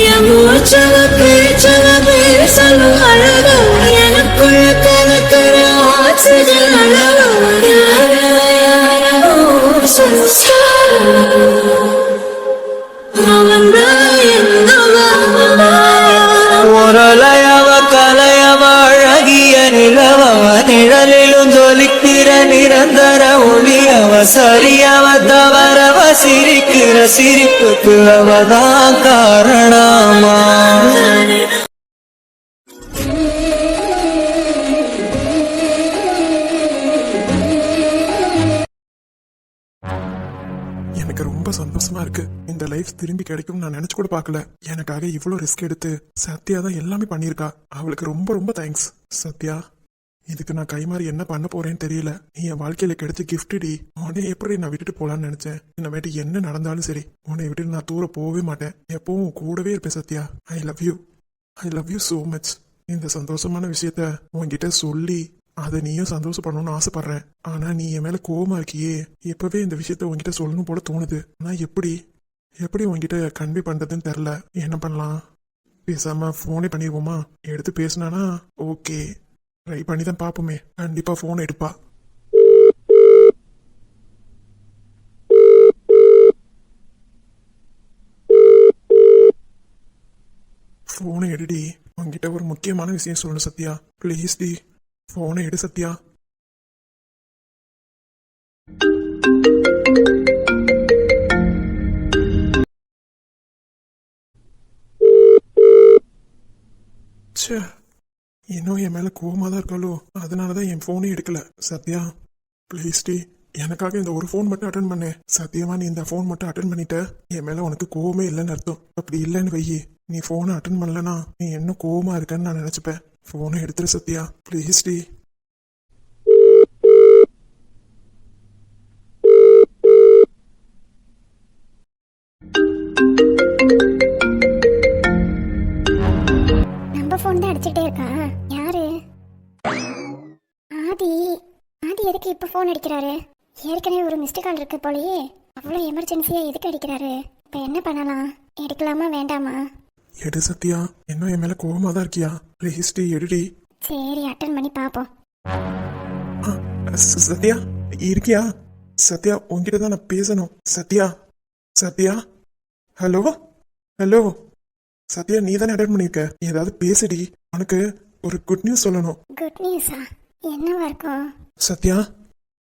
என் மூச்சவ பேச்சவ பேசலும் அழகு எனக்குள்ள கலக்கிற ஆக்சிஜன் அளவு முரளையவ கலையவ அழகிய நிலவவ நிழலிலும் ஜொலிக்கிற நிரந்தர ஒளியவ சரியவ தவறவ சிரிக்கிற சிரிப்புக்கு அவதான் காரணமா. எனக்கு ரொம்ப சந்தோஷமா இருக்கு. இந்த லைஃப் திரும்பி கிடைக்கும் நான் நினைச்சு கூட பார்க்கல. எனக்காக இவ்வளவு ரிஸ்க் எடுத்து சத்யா தான் எல்லாமே பண்ணிருக்கா. அவளுக்கு ரொம்ப ரொம்ப தேங்க்ஸ் சத்யா. இதுக்கு நான் கைமாறி என்ன பண்ண போறேன்னு தெரியல. நீ என் வாழ்க்கையில கிடைச்ச கிஃப்டி. உன்னை எப்படி நான் விட்டுட்டு போலான்னு நினைச்சேன். இன்னமேட்டு என்ன நடந்தாலும் சரி உன்னை விட்டுட்டு நான் தூர போகவே மாட்டேன். எப்பவும் கூடவே இருப்பேன் Sathya. I love you. I love you so much. இந்த சந்தோஷமான விஷயத்த உன்கிட்ட சொல்லி அதை நீயும் சந்தோஷப்படணும்னு ஆசைப்படுறேன். ஆனா நீ என் மேல கோவமா இருக்கியே. இப்பவே இந்த விஷயத்த உன்கிட்ட சொல்லணும் போல தோணுது. நான் எப்படி உன்கிட்ட கன்வே பண்றதுன்னு தெரில. என்ன பண்ணலாம்? பேசாம போனே பண்ணிடுவோமா? எடுத்து பேசினானா ஓகே. ட்ரை பண்ணி தான் பார்ப்போமே. கண்டிப்பா போன் எடுப்பா. போனை எடுடி. உன்கிட்ட ஒரு முக்கியமான விஷயம் சொல்லணும் சத்யா. ப்ளீஸ் டி போனை எடு சத்யா. இன்னும் என் மேல கோவமா தான் இருக்காளோ. அதனாலதான் என் போனே எடுக்கல. சத்யா ப்ளீஸ் டி எனக்காக இந்த ஒரு போன் மட்டும் அட்டன் பண்ணேன். சத்தியமா நீ இந்த போன் மட்டும் அட்டன் பண்ணிட்ட என் மேல உனக்கு கோவமே இல்லைன்னு அர்த்தம். அப்படி இல்லைன்னு வையி, நீ போனை அட்டன் பண்ணலனா நீ என்ன கோவமா இருக்கன்னு நான் நினைச்சுப்பேன். போனை எடுத்துரு சத்யா ப்ளீஸ் டி. நம்ம போன் தான் அடிச்சுட்டே இருக்கா. யாரு? ஆதி. ஆதி எதுக்கு இப்ப போன் அடிக்கிறாரு? ஏற்கனவே ஒரு மிஸ்டு கால் இருக்கு போலயே. அவ்வளவு எமர்ஜென்சியா எதுக்கு அடிக்கிறாரு? இப்ப என்ன பண்ணலாம்? எடுக்கலாமா வேண்டாமா? எடு சத்யா. என்ன என் மேல கோவமா தான் இருக்கியா? ப்ளீஸ் டி எடுடி. சரி அட்டன் பண்ணி பாப்போம். சத்யா இருக்கியா? சத்யா உன்கிட்ட தான் நான் பேசணும். சத்யா சத்யா ஹலோ ஹலோ சத்யா நீ தானே அட்டன் பண்ணிருக்க. ஏதாவது பேசுடி. உனக்கு ஒரு குட் நியூஸ் சொல்லணும். குட் நியூஸா? என்னவா இருக்கும்? சத்யா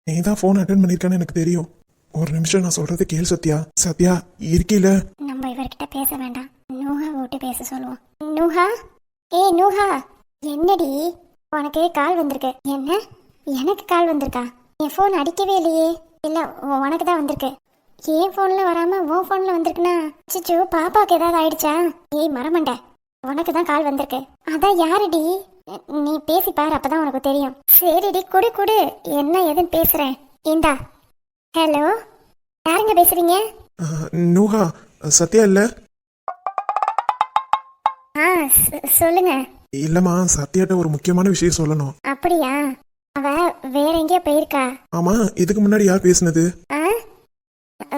நீ தான் போன் அட்டன் பண்ணிருக்கான்னு எனக்கு தெரியும். ஒரு நிமிஷம் நான் சொல்றது கேள் சத்யா. சத்யா இருக்கீல? நம்ம இவர்கிட்ட பேச வேண்டாம். நூஹா விட்டு பேச சொல்லுவோம். நூஹா, ஏ நூஹா, என்னடி உனக்கு கால் வந்திருக்கு? என்ன எனக்கு கால் வந்திருக்கா? என் ஃபோன் அடிக்கவே இல்லையே. இல்ல உனக்கு தான் வந்திருக்கு. என் ஃபோன்ல வராம உன் ஃபோன்ல வந்திருக்குன்னா சிச்சு பாப்பாவுக்கு ஏதாவது ஆயிடுச்சா? ஏய் மரமண்ட, உனக்கு தான் கால் வந்திருக்கு. அதான் யாருடி? நீ பேசி பாரு, அப்பதான் உனக்கு தெரியும். சரிடி குடு குடு, என்ன ஏதுன்னு பேசுறேன். இந்தா. ஹலோ, யாருங்க பேசுறீங்க? நூஹா சத்யா இல்ல? சொல்லுங்க. இல்லம்மா சத்யாட்ட ஒரு முக்கியமான விஷயம் சொல்லணும். அப்படியா? அவ வேற எங்கேயோ போயிருக்கா. ஆமா இதுக்கு முன்னாடி யார் பேசுனது?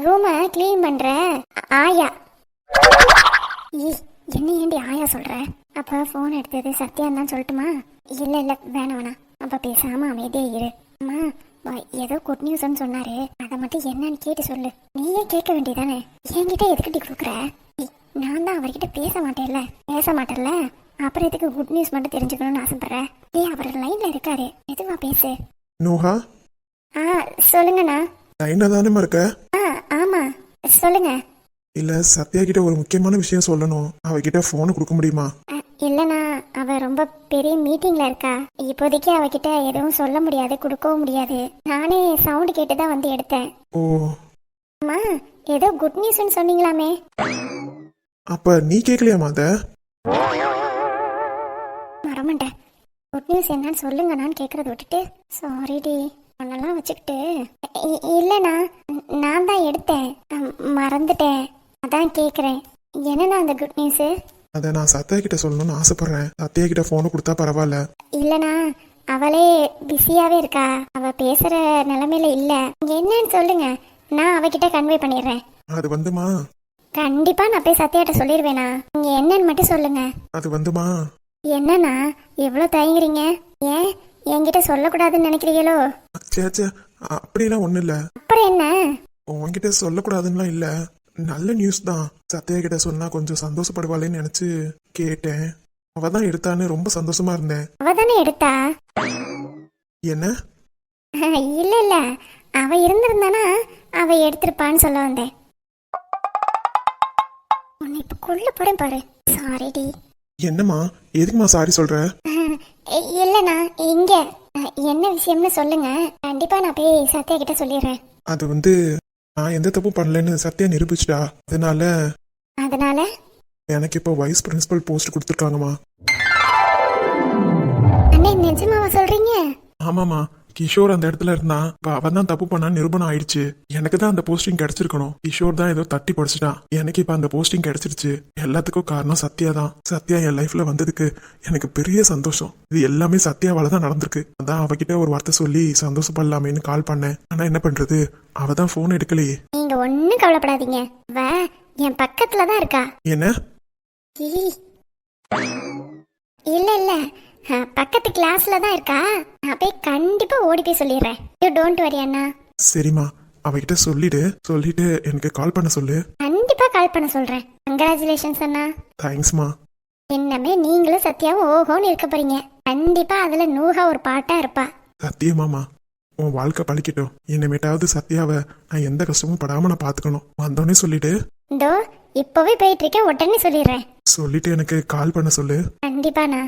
ரூம கிளீன் பண்ற ஆயா. என்ன ஏண்டி ஆயா சொல்ற? அப்ப போன் எடுத்தது சத்யான்னு தான் சொல்லட்டுமா? இல்ல இல்ல வேணாம் வேணாம். அப்ப பேசாம அமைதியே இரு. அம்மா ஏதோ குட் நியூஸ்ன்னு சொன்னாரு, அதை மட்டும் என்னன்னு கேட்டு சொல்லு. நீயே கேட்க வேண்டியதானே? என்கிட்ட எதுக்கிட்டி கொடுக்குற? நான் தான் அவர்கிட்ட பேச மாட்டேன்ல. அப்புறம் எதுக்கு குட் நியூஸ் மட்டும் தெரிஞ்சுக்கணும்னு ஆசைப்படுற? அவர் லைன்ல இருக்காரு, எதுவா பேசு. நோஹா சொல்லுங்கண்ணா. லைன்ல தானே இருக்க? ஆமா சொல்லுங்க. இல்ல சத்யா கிட்ட ஒரு முக்கியமான விஷயம் சொல்லணும். அவகிட்ட போன் கொடுக்க முடியுமா? இல்லண்ணா, அவ ரொம்ப பெரிய மீட்டிங்ல இருக்கா. இப்போதைக்கு அவகிட்ட எதுவும் சொல்ல முடியாது, கொடுக்கவும் முடியாது. நானே சவுண்ட் கேட்டுதான் வந்து எடுத்தேன். ஓ அம்மா ஏதோ குட் நியூஸ்னு சொன்னீங்களாமே. அப்ப நீ கேட்கலையாமா? அத மறமாட்டேன். குட் நியூஸ் என்னன்னு சொல்லுங்க. நான் கேட்கறத விட்டுட்டு சாரிடி ஒன்னெல்லாம் வச்சுக்கிட்டு. இல்லைண்ணா, நான் தான் எடுத்தேன், மறந்துட்டேன். அதான் கேட்குறேன். என்னண்ணா அந்த குட் நியூஸு? அதை நான் சத்யா கிட்ட சொல்லணும்னு ஆசைப்படுறேன். சத்யா கிட்ட போனை கொடுத்தா பரவாயில்ல. இல்லைண்ணா, அவளே பிஸியாவே இருக்கா. அவ பேசுற நிலைமையில இல்ல. என்னன்னு சொல்லுங்க, நான் அவகிட்ட கன்வே பண்ணிடுறேன். அது வந்துமா கண்டிப்பா நான் போய் சத்யாட்ட சொல்லிடுவேனா? நீங்க என்னன்னு மட்டும் சொல்லுங்க. அது வந்துமா, என்னண்ணா இவ்வளோ தயங்குறீங்க? ஏன் என்கிட்ட சொல்லக்கூடாதுன்னு நினைக்கிறீங்களோ? சேச்சே அப்படிலாம் ஒன்றும் இல்லை. அப்புறம் என்ன? உன்கிட்ட சொல்லக்கூடாதுன்னா இல்லை, நல்ல நியூஸ் தான். சத்யா கிட்ட சொன்னா கொஞ்சம் சந்தோஷப்படுவாளேன்னு நினைச்சு கேட்டேன். அவ தான் எடுத்தான்னு ரொம்ப சந்தோஷமா இருந்தேன். அவ தானே எடுத்தா? என்ன? இல்ல இல்ல, அவ இருந்திருந்தானா அவ எடுத்திருப்பான்னு சொல்ல வந்தேன். உன்னை இப்ப கொல்ல போறேன் பாரு. சாரிடி. என்னம்மா, எதுக்குமா சாரி சொல்ற? இல்லண்ணா, இங்க என்ன விஷயம்னு சொல்லுங்க. கண்டிப்பா நான் போய் சத்யா கிட்ட சொல்லிடுறேன். அது வந்து நான் எந்த தப்பும் பண்ணலன்னு சத்யா நிரூபிச்சிட்டா. அதனால எனக்கு இப்போ வைஸ் பிரின்சிபல் போஸ்ட் கொடுத்துருக்காங்கம்மா. அண்ணே, நிஜமாவா சொல்றீங்க? ஆமாமா, கிஷோர் அந்த இடத்துல இருந்தான். அவன் தான் தப்பு பண்ணான்னு நிரூபணம் ஆயிடுச்சு. எனக்கு தான் அந்த போஸ்டிங் கிடைச்சிருக்கணும். கிஷோர் தான் ஏதோ தட்டி படிச்சுட்டான். எனக்கு இப்ப அந்த போஸ்டிங் கிடைச்சிருச்சு. எல்லாத்துக்கும் காரணம் சத்யா தான். சத்யா என் லைஃப்ல வந்ததுக்கு எனக்கு பெரிய சந்தோஷம். இது எல்லாமே சத்யாவால தான் நடந்திருக்கு. அதான் அவகிட்ட ஒரு வார்த்தை சொல்லி சந்தோஷப்படலாமேன்னு கால் பண்ணேன். ஆனா என்ன பண்றது, அவ தான் போன் எடுக்கலையே. நீங்க ஒண்ணும் கவலைப்படாதீங்க, அவ என் பக்கத்துல தான் இருக்கா. என்ன? ஈ. இல்ல இல்ல, பக்கத்து கிளாஸ்ல தான் இருக்கா. நான் போய் கண்டிப்பா ஓடி போய் சொல்லிடுறேன். யூ டோன்ட் வரி அண்ணா. சரிம்மா, அவகிட்ட சொல்லிட்டு எனக்கு கால் பண்ண சொல்லு. கண்டிப்பா கால் பண்ண சொல்றேன். கங்க்ராச்சுலேஷன்ஸ் அண்ணா. தேங்க்ஸ்மா. என்னமே நீங்களும் சத்யாவும் ஓஹோன்னு இருக்க போறீங்க. கண்டிப்பா அதுல நூஹா ஒரு பாட்டா இருப்பா. சத்தியமாமா, உன் வாழ்க்கை பழிக்கட்டும். இனிமேட்டாவது சத்யாவை நான் எந்த கஷ்டமும் படாம நான் பாத்துக்கணும். வந்தோடனே சொல்லிட்டு. இதோ இப்பவே போயிட்டு இருக்கேன், உடனே சொல்லிடுறேன். சொல்லிட்டு எனக்கு கால் பண்ண சொல்லு. கண்டிப்பாண்ணா,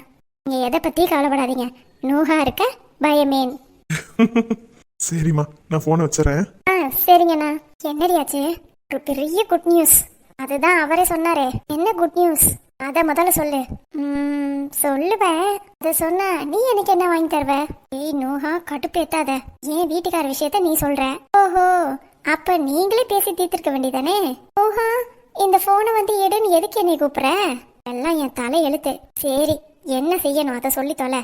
நீங்க எதை பத்தி கவலைப்படாதீங்க. நூஹா இருக்க பயமேன். சரிம்மா, நான் போனை வச்சுறேன். சரிங்கண்ணா. என்னடியாச்சு? ஒரு பெரிய குட் நியூஸ். அதுதான் அவரே சொன்னாரே. என்ன குட் நியூஸ்? அத முதல்ல சொல்லு. சொல்லுவேன். அத சொன்னா நீ எனக்கு என்ன வாங்கி தருவ? ஏய் நூஹா, கடுப்பு ஏத்தாத. ஏன் வீட்டுக்கார விஷயத்த நீ சொல்ற? ஓஹோ, அப்ப நீங்களே பேசி தீர்த்திருக்க வேண்டியதானே? ஓஹா, இந்த போனை வந்து எடுன்னு எதுக்கு என்னை கூப்பிடுற? எல்லாம் என் தலை எழுத்து. சரி, என்ன செய்யணும் அதை சொல்லி தொலை.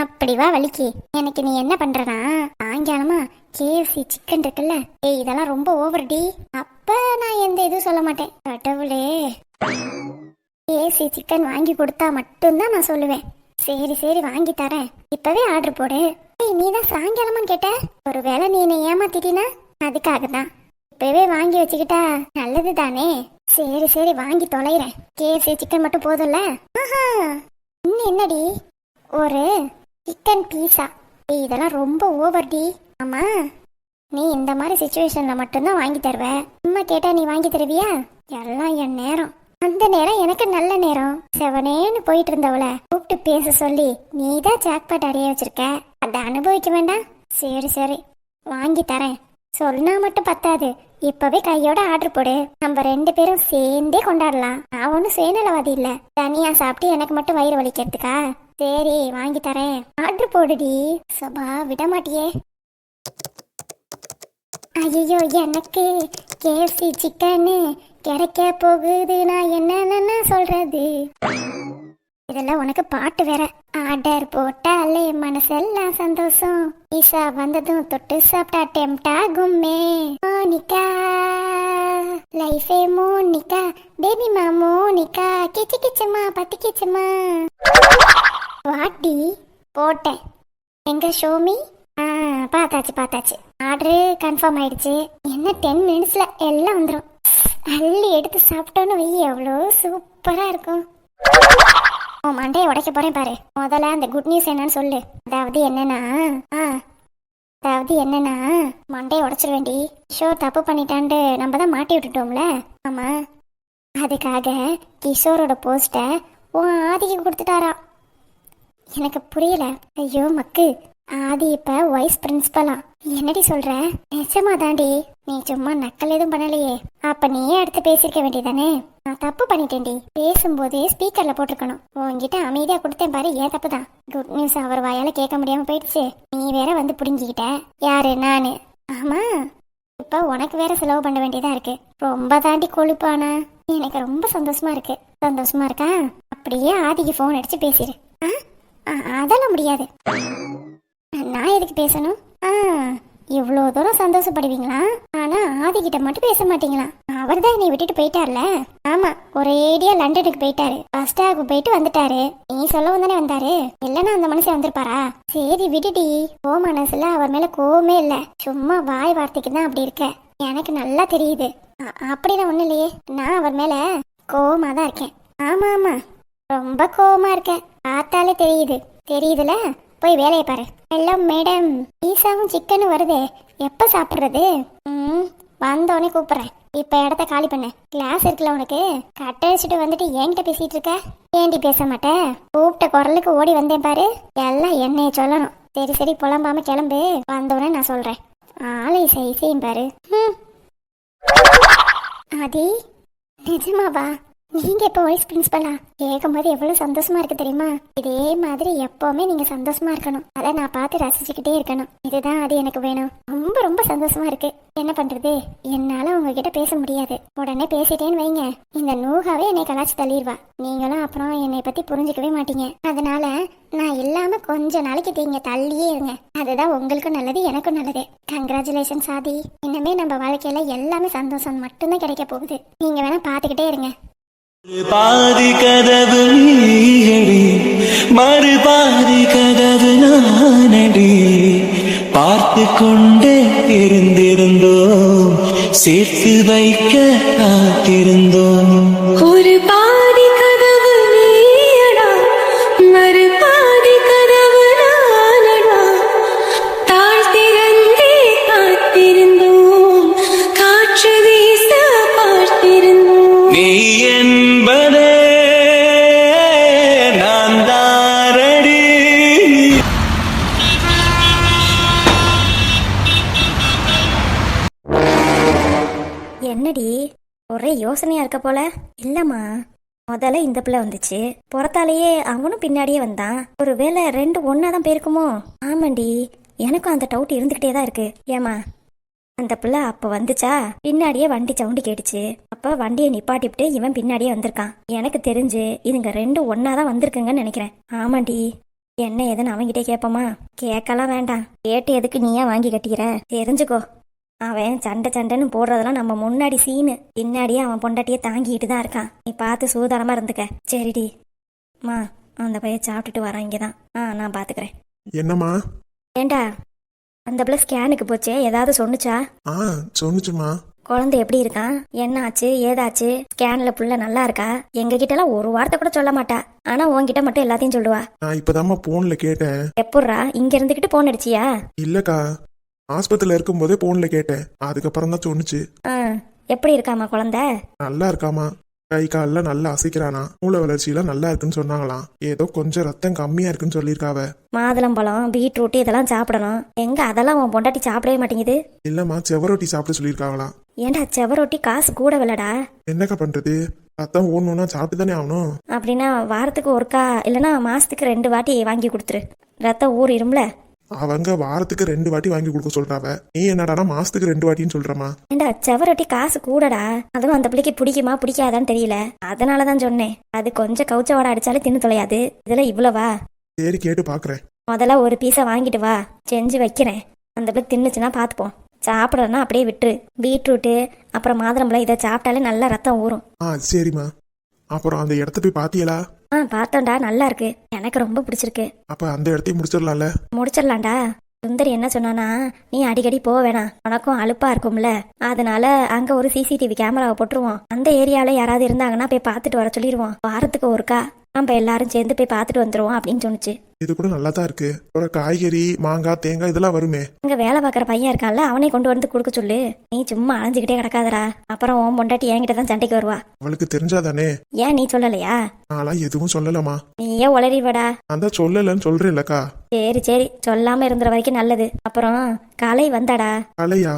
அப்படி வா வலிக்கு. எனக்கு நீ என்ன பண்றனா, சாயங்காலமா KFC சிக்கன் இருக்குல்ல, ஏய் இதெல்லாம் ரொம்ப ஓவர் டி. அப்ப நான் எந்த இதுவும் சொல்ல மாட்டேன். கடவுளே, KFC சிக்கன் வாங்கி கொடுத்தா மட்டும்தான் நான் சொல்லுவேன். சரி சரி, வாங்கி தரேன். இப்பவே ஆர்டர் போடு. ஏய் நீ தான் சாயங்காலமான்னு கேட்ட. ஒருவேளை நீ என்னை ஏமாத்திட்டீனா அதுக்காக தான். இப்பவே வாங்கி வச்சுக்கிட்டா நல்லது தானே. சரி சரி, வாங்கி தொலைறேன். KFC சிக்கன் மட்டும் போதும்ல? ஆஹா, இன்னும் என்னடி, ஒரு சிக்கன் பீஸா? இதெல்லாம் ரொம்ப ஓவர் டி. ஆமா, நீ இந்த மாதிரி சிச்சுவேஷன்ல மட்டும்தான் வாங்கி தருவ. அம்மா கேட்டா நீ வாங்கி தருவியா? எல்லாம் என் நேரம். அந்த நேரம் எனக்கு நல்ல நேரம். செவனேன்னு போயிட்டு இருந்தவள கூப்பிட்டு பேச சொல்லி நீ தான் ஜாக்பாட் அடைய வச்சிருக்க. அதை அனுபவிக்க வேண்டாம்? சரி சரி, வாங்கி தரேன். சொன்னா மட்டும் பத்தாது, இப்பவே கையோட ஆர்டர் போடு. நம்ம 2 பேரும் சேர்ந்தே கொண்டாடலாம். நான் ஒன்னும் சுயநலவாதி இல்ல, தனியா சாப்பிட்டு எனக்கு மட்டும் வயிறு வலிக்கிறதுக்கா? சரி, வாங்கி தரேன். ஆர்டர் போடுடி. சபா விட மாட்டியே. ஐயோ, எனக்கு KFC சிக்கன் கிடைக்க போகுது. நான் என்னன்னு சொல்றது? இதெல்லாம் உனக்கு பாட்டு வேற. ஆர்டர் போட்டாலே மனசெல்லாம் சந்தோஷம். பீஸா வந்ததும் தொட்டு சாப்பிட்டா டெம்ட் ஆகுமே. மோனிகா லைஃபே மோனிகா, பேபிமா மோனிகா, கிச்சு கிச்சுமா பத்தி கிச்சுமா. வாட்டி போட்டேன். எங்க ஷோமி? பார்த்தாச்சு. ஆர்டரு கன்ஃபார்ம் ஆயிடுச்சு. என்ன 10 மினிட்ஸ்ல எல்லாம் வந்துடும். அள்ளி எடுத்து சாப்பிட்டோன்னு வை, எவ்வளோ சூப்பரா இருக்கும். உன் மண்டையை உடைக்க போறேன் பாரு. முதல்ல அந்த குட் நியூஸ் என்னன்னு சொல்லு. அதாவது என்னன்னா மண்டையை உடைச்சிட வேண்டி. கிஷோர் தப்பு பண்ணிட்டான்ட்டு நம்ம தான் மாட்டி விட்டுட்டோம்ல. ஆமா, அதுக்காக கிஷோரோட போஸ்ட உன் ஆதிக்கு கொடுத்துட்டாரா. எனக்கு புரியல. ஐயோ மக்கு, ஆதி இப்ப வைஸ் பிரின்சிபலா? என்னடி சொல்ற? நிஜமா தாண்டி? நீ சும்மா நக்கல் எதுவும் பண்ணலையே. அப்ப நீயே அடுத்து பேசிருக்க வேண்டியதானே? நான் தப்பு பண்ணிட்டேன்டி. பேசும்போதே ஸ்பீக்கர்ல போட்டிருக்கணும். உன்கிட்ட அமைதியா கொடுத்தேன் பாரு, ஏன் தப்பு தான். குட் நியூஸ் அவர் வாயால கேட்க முடியாம போயிடுச்சு. நீ வேற வந்து புடுங்கிக்கிட்ட. யாரு? நானு. ஆமா, இப்ப உனக்கு வேற செலவு பண்ண வேண்டியதா இருக்கு. ரொம்ப தாண்டி கொழுப்பானா? எனக்கு ரொம்ப சந்தோஷமா இருக்கு. சந்தோஷமா இருக்கா? அப்படியே ஆதிக்கு போன் அடிச்சு பேசிடு. அதெல்லாம் முடியாது. நான் எதுக்கு பேசணும்? இவ்வளோ தூரம் சந்தோஷப்படுவீங்களா? ஆனா ஆதிக்கிட்ட மட்டும் பேச மாட்டீங்களா? அவர் தான் என்னை விட்டுட்டு போயிட்டார்ல. ஆமா, ஒரேடியா லண்டனுக்கு போயிட்டாரு. ஃபர்ஸ்ட் ஹாஃப் போயிட்டு வந்துட்டாரு. நீ சொல்லவும் தானே வந்தாரு, இல்லைன்னா அந்த மனுஷன் வந்திருப்பாரா? சரி விடுடி. ஓ மனசுல அவர் மேல கோவமே இல்ல, சும்மா வாய் வார்த்தைக்கு தான் அப்படி இருக்க. எனக்கு நல்லா தெரியுது. அப்படிதான் ஒண்ணு இல்லையே, நான் அவர் மேல கோவமா தான் இருக்கேன். ஆமா ஆமா, ரொம்ப கோவமா இருக்கேன், பார்த்தாலே தெரியுதுல. போய் வேலையை பாரு. ஹலோ மேடம், பீஸாவும் சிக்கனும் வருதே, எப்ப சாப்பிடுறது? வந்தோடனே கூப்பிடுறேன். இப்ப இடத்த காலி பண்ண. கிளாஸ் இருக்குல்ல உனக்கு, கட்டடிச்சுட்டு வந்துட்டு என்கிட்ட பேசிட்டு இருக்க. ஏண்டி பேச மாட்டேன்? கூப்பிட்ட குரலுக்கு ஓடி வந்தேன் பாரு. எல்லாம் என்னைய சொல்லணும். சரி புலம்பாம கிளம்பு, வந்தோடனே நான் சொல்றேன். ஆளை செய்யும் பாரு. ஆதி, நிஜமாவா? நீங்க இப்ப வைஸ் பிரின்சிபலா? கேட்கும்போது எவ்வளவு சந்தோஷமா இருக்கு தெரியுமா? இதே மாதிரி எப்பவுமே நீங்க சந்தோஷமா இருக்கணும். அதை நான் பார்த்து ரசிச்சுக்கிட்டே இருக்கணும். இதுதான் அது எனக்கு வேணும். ரொம்ப ரொம்ப சந்தோஷமா இருக்கு. என்ன பண்றது, என்னால உங்ககிட்ட பேச முடியாது. உடனே பேசிட்டேன்னு வைங்க, இந்த நூகாவே என்னை கலாச்சி தள்ளிடுவா. நீங்களும் அப்புறம் என்னை பத்தி புரிஞ்சுக்கவே மாட்டீங்க. அதனால நான் இல்லாம கொஞ்ச நாளைக்கு நீங்க தள்ளியே இருங்க. அதுதான் உங்களுக்கும் நல்லது, எனக்கும் நல்லது. கங்க்ராச்சுலேஷன்ஸ் ஆதி. இனிமே நம்ம வாழ்க்கையில எல்லாமே சந்தோஷம் மட்டும்தான் கிடைக்க போகுது. நீங்க வேணா பாத்துக்கிட்டே இருங்க. பாதி கதவு நீயடி, மறு பாதி கதவு நானடி. பார்த்து கொண்டே இருந்திருந்தோம், சேர்த்து வைக்க காத்திருந்தோம். ஒரு பாதி கதவு நீயடா, மறு பாதி கதவு நானடா. தாழ்த்திறந்தே காத்திருந்தோம், காற்று வீச பார்த்திருந்தோம். நீ என்பதே நான் தாரடி. என்னடி ஒரே யோசனையா இருக்க போல? இல்லம்மா, முதல்ல இந்த பிள்ளை வந்துச்சு, புறத்தாலேயே அவனும் பின்னாடியே வந்தான். ஒருவேளை ரெண்டு ஒன்னா தான் போயிருக்குமோ? ஆமாண்டி, எனக்கும் அந்த டவுட் இருந்துகிட்டே தான் இருக்கு. ஏமா, அந்த பிள்ளை அப்ப வந்துச்சா, பின்னாடியே வண்டி சவுண்டு கேட்டுச்சு. அப்ப வண்டியை நிப்பாட்டிவிட்டு இவன் பின்னாடியே வந்திருக்கான். எனக்கு தெரிஞ்சு இதுங்க ரெண்டு ஒன்னா தான் வந்திருக்குங்கன்னு நினைக்கிறேன். ஆமாண்டி, என்ன ஏதுன்னு அவன்கிட்டே கேட்போமா? கேட்கலாம் வேண்டாம். கேட்டு எதுக்கு நீயா வாங்கி கட்டிக்கிற? தெரிஞ்சுக்கோ, அவன் சண்டைன்னு போடுறதெல்லாம் நம்ம முன்னாடி சீனு, பின்னாடியே அவன் பொண்டாட்டியே தாங்கிட்டு தான் இருக்கான். நீ பார்த்து சூதானமா இருந்துக்க. சரிடி மா, அந்த பையன் சாப்பிட்டுட்டு வரான் இங்கதான். நான் பாத்துக்கிறேன். என்னம்மா? ஏண்டா, அந்த பிள்ளை ஸ்கேனுக்கு போச்சே, ஏதாவது சொன்னுச்சா? சொன்னுச்சுமா. குழந்தை எப்படி இருக்கான், என்ன ஆச்சு ஏதாச்சு? ஸ்கேன்ல புள்ள நல்லா இருக்கா? எங்க கிட்ட எல்லாம் ஒரு வார்த்தை கூட சொல்ல மாட்டா, ஆனா உன்கிட்ட மட்டும் எல்லாத்தையும் சொல்லுவா. நான் இப்பதாம்மா போன்ல கேட்டேன். எப்பட்றா, இங்க இருந்துகிட்டு போன் அடிச்சியா? இல்லக்கா, ஆஸ்பத்திரியில இருக்கும் போதே போன்ல கேட்டேன், அதுக்கப்புறம் தான் சொன்னுச்சு. எப்படி இருக்காமா குழந்தை? நல்லா இருக்காமா, கை காலில் நல்லா அசைக்கிறானா, மூளை வளர்ச்சியெல்லாம் நல்லா இருக்குன்னு சொன்னாங்களாம். ஏதோ கொஞ்சம் ரத்தம் கம்மியா இருக்குன்னு சொல்லியிருக்காவ. மாதுளம்பழம், பீட்ரூட் இதெல்லாம் சாப்பிடணும். எங்க அதெல்லாம் உன் பொண்டாட்டி சாப்பிடவே மாட்டேங்குது. இல்லம்மா, செவரொட்டி சாப்பிட சொல்லியிருக்காங்களாம். ஏண்டா, செவரொட்டி காசு கூட வில்லடா. என்னக்கா பண்றது, ரத்தம் ஓடணும்னா சாப்பிட்டு தானே ஆகணும். அப்படின்னா வாரத்துக்கு ஒருக்கா இல்லைன்னா மாசத்துக்கு 2 வாட்டி வாங்கி கொடுத்துரு, ரத்தம் ஊறிடும்ல. அவங்க வாரத்துக்கு 2 வாட்டி வாங்கி கொடுக்க சொல்றாவ, நீ என்னடானா மாசத்துக்கு 2 வாட்டின்னு சொல்றமா? ஏண்டா, செவரொட்டி காசு கூடடா. அதுவும் அந்த பிள்ளைக்கு பிடிக்குமா பிடிக்காதான்னு தெரியல, அதனாலதான் சொன்னேன். அது கொஞ்சம் கவுச்ச வாடை அடிச்சாலே தின்னு தொலையாது, இதுல இவ்வளவா? சரி, கேட்டு பாக்குறேன். முதல்ல ஒரு பீஸை வாங்கிட்டு வா, செஞ்சு வைக்கிறேன். அந்த பிள்ளை தின்னுச்சுன்னா பாத்துப்போம். சாப்பிடறதுனா அப்படியே விட்டுரு. பீட்ரூட்டு அப்புறம் மாதுளம்பழம் இதை சாப்பிட்டாலே நல்லா ரத்தம் ஊறும். சரிம்மா. அப்புறம் அந்த இடத்த போய் பாத்தியலா? பார்த்தோம்டா, நல்லா இருக்கு, எனக்கு ரொம்ப பிடிச்சிருக்கு. அப்ப அந்த இடத்தையும் முடிச்சிடலாம்ல? முடிச்சிடலாம்டா. சுந்தரி என்ன சொன்னானா, நீ அடிக்கடி போக வேணாம், உனக்கும் அலுப்பா இருக்கும்ல, அதனால அங்க ஒரு CCTV கேமராவை போட்டுருவோம். அந்த ஏரியால யாராவது இருந்தாங்கன்னா போய் பார்த்துட்டு வர சொல்லிடுவோம். வாரத்துக்கு ஒருக்கா நம்ம எல்லாரும் சேர்ந்து போய் பார்த்துட்டு வந்துருவோம் அப்படின்னு சொன்னுச்சு. இது கூட நல்லா தான் இருக்கு. அப்புறம் காய்கறி, மாங்காய், தேங்காய் இதெல்லாம் வருமே. அங்க வேலை பார்க்குற பையன் இருக்கான்ல, அவனே கொண்டு வந்து கொடுக்க சொல்லு. நீ சும்மா அலைஞ்சுக்கிட்டே கிடக்காதடா, அப்புறம் உன் பொண்டாட்டி என்கிட்ட தான் சண்டைக்கு வருவா. அவளுக்கு தெரிஞ்சாதானே. ஏன் நீ சொல்லலையா? நான்லாம் எதுவும் சொல்லலமா. நீயே உளறிவடா. நான் தான் சொல்லலன்னு சொல்றேன்லக்கா. சரி சொல்லாம இருந்துற வரைக்கும் நல்லது. அப்புறம் கலை வந்தாடா. கலையா?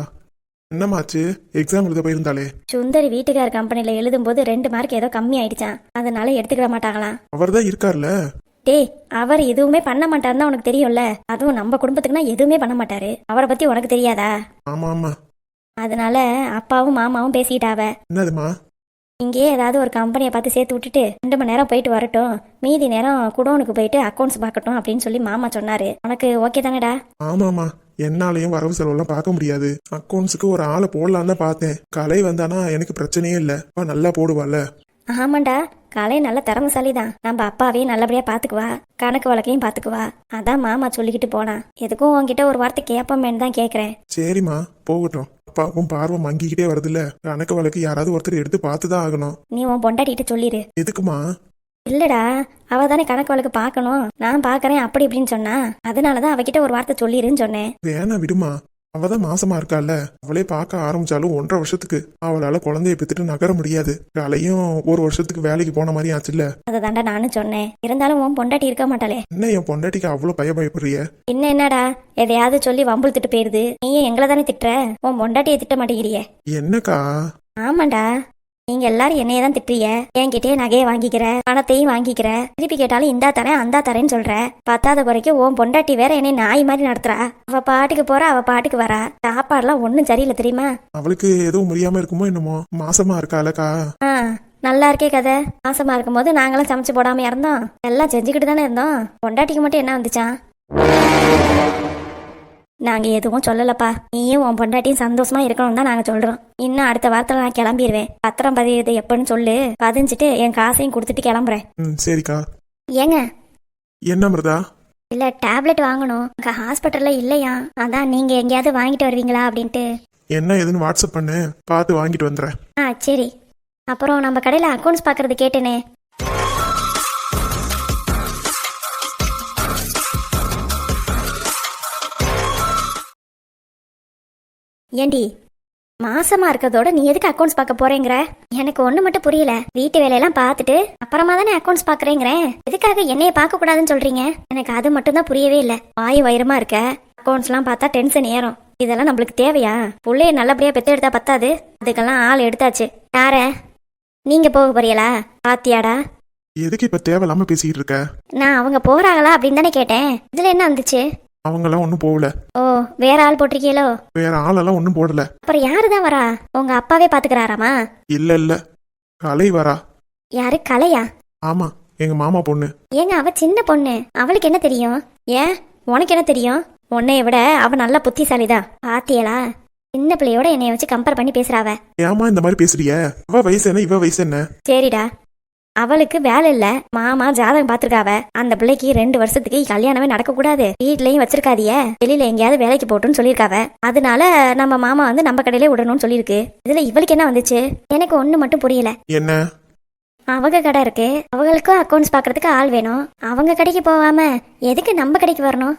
என்னமாச்சு? எக்ஸாம் எழுத போயிருந்தாளே. சுந்தரி வீட்டுக்கார் கம்பெனில எழுதும் போது 2 மார்க் ஏதோ கம்மி ஆயிடுச்சான், அதனால எடுத்துக்கிட மாட்டாங்களாம். அவர் தான் இருக்கார்ல. டேய், அவர் எதுவுமே பண்ண மாட்டாருன்னு உனக்கு தெரியும்ல, அதுவும் நம்ம குடும்பத்துக்குன்னா எதுவுமே பண்ண மாட்டாரு. அவரை பத்தி உனக்கு தெரியாதா? ஆமா. அதனால அப்பாவும் மாமாவும் பேசிட்டாவ. என்னதுமா? இங்கேயே ஏதாவது ஒரு கம்பெனியை பார்த்து சேர்த்து விட்டுட்டு 2 மணி நேரம் போயிட்டு வரட்டும், மீதி நேரம் குடோனுக்கு போயிட்டு அக்கௌண்ட்ஸ் பார்க்கட்டும் அப்படின்னு சொல்லி மாமா சொன்னாரு. உனக்கு ஓகே தானடா? ஆமாமா, என்னாலையும் வரவு செலவெல்லாம் பார்க்க முடியாது. அக்கௌண்ட்ஸுக்கு ஒரு ஆளை போடலான்னு தான் பார்த்தேன். கலை வந்தானா எனக்கு பிரச்சனையே இல்லை. அவ நல்லா போடுவாள்ல. ஆமாண்டா, கலை நல்ல திறமைசாலி தான். நம்ம அப்பாவையும் நல்லபடியா பாத்துக்குவா, கணக்கு வழக்கையும் பாத்துக்குவா. அதான் மாமா சொல்லிக்கிட்டு போனா. எதுக்கும் உன்கிட்ட ஒரு வார்த்தை கேட்போமேன்னு தான் கேக்குறேன். சரிம்மா, போகட்டும். அப்பாவுக்கும் பார்வை மங்கிக்கிட்டே வருதுல்ல. கணக்கு வழக்கு யாராவது ஒருத்தர் எடுத்து பார்த்துதான் ஆகணும். நீ உன் பொண்டாட்டிகிட்ட சொல்லிடு. எதுக்குமா? இல்லடா, அவ தானே கணக்கு வழக்கு பார்க்கணும். நான் பாக்குறேன் அப்படி இப்படின்னு சொன்னா, அதனாலதான் அவகிட்ட ஒரு வார்த்தை சொல்லிருன்னு சொன்னேன். வேணா விடுமா, அவதான் மாசமா இருக்கால. அவளே பார்க்க ஆரம்பிச்சாலும் 1.5 வருஷத்துக்கு அவளால குழந்தைய பெத்துட்டு நகர முடியாது. காலையும் 1 வருஷத்துக்கு வேலைக்கு போன மாதிரி ஆச்சுல்ல. அதை தாண்டா நானும் சொன்னேன். இருந்தாலும் உன் பொண்டாட்டி இருக்க மாட்டாளே. என்ன என் பொண்டாட்டிக்கு அவ்வளவு பயப்படுறிய? இன்னும் என்னடா, எதையாவது சொல்லி வம்புழுத்துட்டு போயிருது. நீயே எங்களை தானே திட்டுற, உன் பொண்டாட்டியை திட்ட மாட்டேங்கிறிய. என்னக்கா? ஆமாண்டா, நீங்க எல்லாரும் என்னைய தான் திட்டுறீங்க. என்கிட்டயே நகையை வாங்கிக்கிற, பணத்தையும் வாங்கிக்கிற, திருப்பி கேட்டாலும் இந்தா தரேன் அந்தா தரேன்னு சொல்ற. பத்தாத குறைக்கு உன் பொண்டாட்டி வேற என்னை நாய் மாதிரி நடத்துறா. அவ பாட்டுக்கு போறா, அவ பாட்டுக்கு வரா. சாப்பாடுலாம் ஒன்னும் சரியில்லை தெரியுமா? அவளுக்கு எதுவும் முடியாம இருக்குமோ என்னமோ. மாசமா இருக்காளக்கா? ஆ, நல்லா இருக்கே கதை. மாசமா இருக்கும்போது நாங்களும் சமைச்சு போடாம இருந்தோம். எல்லாம் செஞ்சுக்கிட்டு தானே இருந்தோம். பொண்டாட்டிக்கு மட்டும் என்ன வந்துச்சான்? நாங்க எதுவும் சொல்லலப்பா. நீயும் உன் பொண்டாட்டியும் சந்தோஷமா இருக்கணும் தான் நாங்க சொல்றோம். இன்னும் அடுத்த வாரத்துல நான் கிளம்பிடுவேன். பத்திரம் பதியது எப்பன்னு சொல்லு, பதிஞ்சிட்டு என் காசையும் கொடுத்துட்டு கிளம்புறேன். சரிக்கா. ஏங்க, என்ன மிருதா? இல்ல டேப்லெட் வாங்கணும். அங்க ஹாஸ்பிட்டல்ல இல்லையா, அதான் நீங்க எங்கேயாவது வாங்கிட்டு வருவீங்களா அப்படின்ட்டு. என்ன ஏதுன்னு வாட்ஸ்அப் பண்ணு, பார்த்து வாங்கிட்டு வந்துடுறேன். ஆ சரி. அப்புறம் நம்ம கடையில அக்கௌண்ட்ஸ் பாக்குறது கேட்டேனே. ஏண்டி, மாசமா இருக்கிறதோட நீ எதுக்கு அக்கௌண்ட்ஸ் பார்க்க போறேங்கிற? எனக்கு ஒண்ணு மட்டும் புரியல. வீட்டு வேலையெல்லாம் பார்த்துட்டு அப்புறமா தானே அக்கௌண்ட்ஸ் பாக்குறேங்கிறேன். எதுக்காக என்னைய பார்க்க கூடாதுன்னு சொல்றீங்க? எனக்கு அது மட்டும் தான் புரியவே இல்லை. வாயு வயிறுமா இருக்க. அக்கௌண்ட்ஸ் எல்லாம் பார்த்தா டென்ஷன் ஏறும். இதெல்லாம் நம்மளுக்கு தேவையா? புள்ளைய நல்லபடியா பெத்து எடுத்தா பத்தாது, அதுக்கெல்லாம் ஆள் எடுத்தாச்சு. யார? நீங்க போக போறீங்களா? பாத்தியாடா, எதுக்கு இப்ப தேவையில்லாம பேசிக்கிட்டு இருக்க? நான் அவங்க போறாங்களா அப்படின்னு தானே கேட்டேன். இதுல என்ன வந்துச்சு? அவங்கெல்லாம் ஒன்றும் போகல. ஓ, வேற ஆள் போட்டிருக்கீங்களோ? வேற ஆளெல்லாம் ஒன்றும் போடல. அப்புறம் யாருதான் வரா? உங்க அப்பாவே பாத்துக்கிறாராமா? இல்ல இல்ல, கலை வரா. யாரு? கலையா? ஆமா, எங்க மாமா பொண்ணு. ஏங்க, அவ சின்ன பொண்ணு, அவளுக்கு என்ன தெரியும்? ஏன், உனக்கு என்ன தெரியும்? உன்னைய விட அவ நல்ல புத்திசாலிதான். பாத்தியலா? சின்ன பிள்ளையோட என்னைய வச்சு கம்பேர் பண்ணி பேசுறாவ. ஏமா இந்த மாதிரி பேசுறிய? அவ வயசு என்ன, இவ வயசு என்ன? சரிடா, அவளுக்கு வேலை இல்ல. மாமா ஜாதகம் பாத்துருக்காவ. அந்த பிள்ளைக்கு 2 வருஷத்துக்கு கல்யாணமே நடக்க கூடாது, வீட்லயும் வச்சிருக்காதிய, வெளியில எங்கேயாவது வேலைக்கு போட்டுன்னு சொல்லியிருக்காவ. அதனால நம்ம மாமா வந்து நம்ம கடையிலே விடணும்னு சொல்லியிருக்கு. இதுல இவளுக்கு என்ன வந்துச்சு? எனக்கு ஒண்ணு மட்டும் புரியல. என்ன? அவங்க கடை இருக்கு, அவங்களுக்கும் அக்கௌண்ட்ஸ் பாக்குறதுக்கு ஆள் வேணும். அவங்க கடைக்கு போகாம எதுக்கு நம்ம கடைக்கு வரணும்?